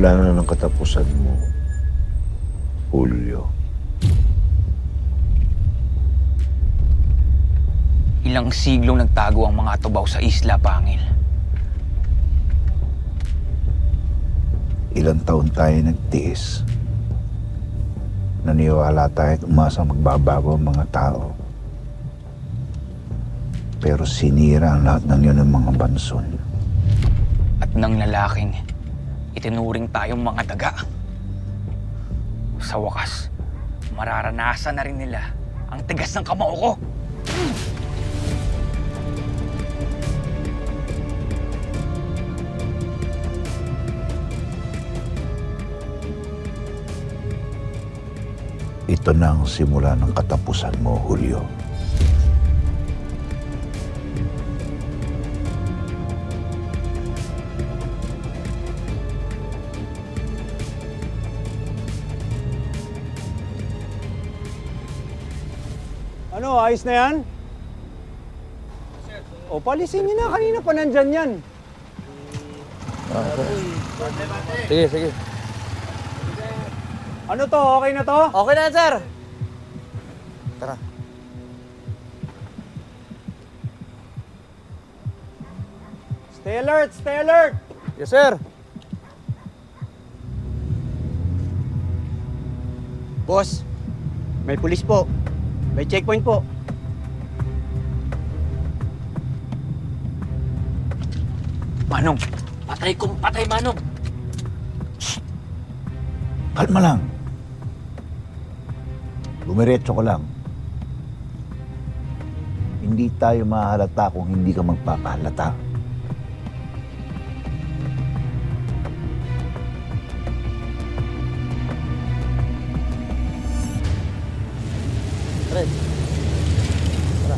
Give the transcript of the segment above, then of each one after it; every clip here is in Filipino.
Simula na ng katapusan mo, Julio. Ilang siglong nagtago ang mga tubaw sa Isla Pangil. Ilang taon tayo nagtiis. Naniwala tayo at umasang magbabago ang mga tao. Pero sinira ang lahat ng yun ng mga bansol. At ng lalaking itinuring tayong mga daga. Sa wakas, mararanasan na rin nila ang tigas ng kamao ko. Ito na ang simula ng katapusan mo, Julio. Ano, ayos na yan? O, palisin niyo na. Kanina pa nandyan yan. Sige, sige. Ano to? Okay na to? Okay na yan, sir. Tara. Stay alert! Stay alert! Yes, sir. Boss, may pulis po. May checkpoint po. Manong, patay kong patay, Manong. Kalma lang. Bumiretso ko lang. Hindi tayo mahalata kung hindi ka magpapahalata. Tara. Tara.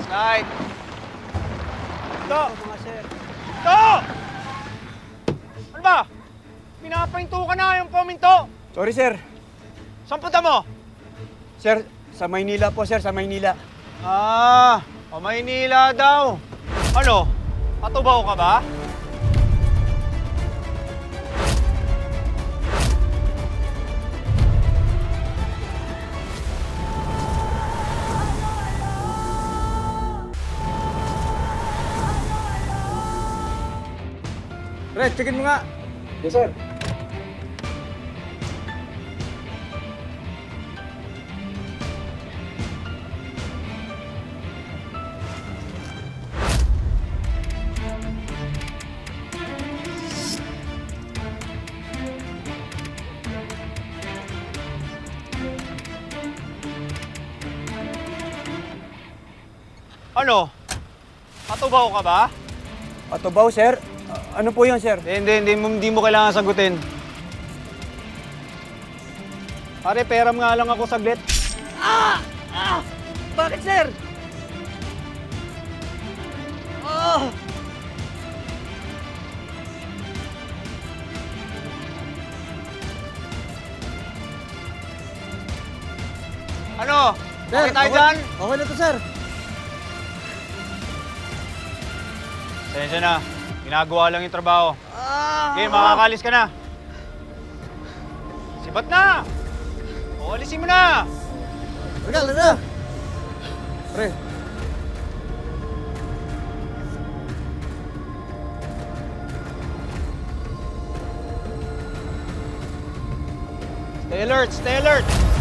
Side! Ito! Mga sir. Ito! Ano ba? Pinapahinto ka na yung paminto. Sorry, sir. Saan punta mo? Sir, sa Maynila po, sir. Sa Maynila. Ah, sa Maynila daw. Ano? Katubaw ka ba? Pre, checkin mo nga. Yes, sir. Ano? Katubaw ka ba? Katubaw, sir? Ano po yun, sir? Hindi mo kailangan sagutin. Pare, peram nga lang ako saglit. Bakit, sir? Ano? Okay tayo dyan? Okay na to, sir. Sensya na. Ginagawa lang yung trabaho. Okay, makakalis ka na. Sibat na! O, alisin mo na! Regal, na. Pre. Stay alert! Stay alert!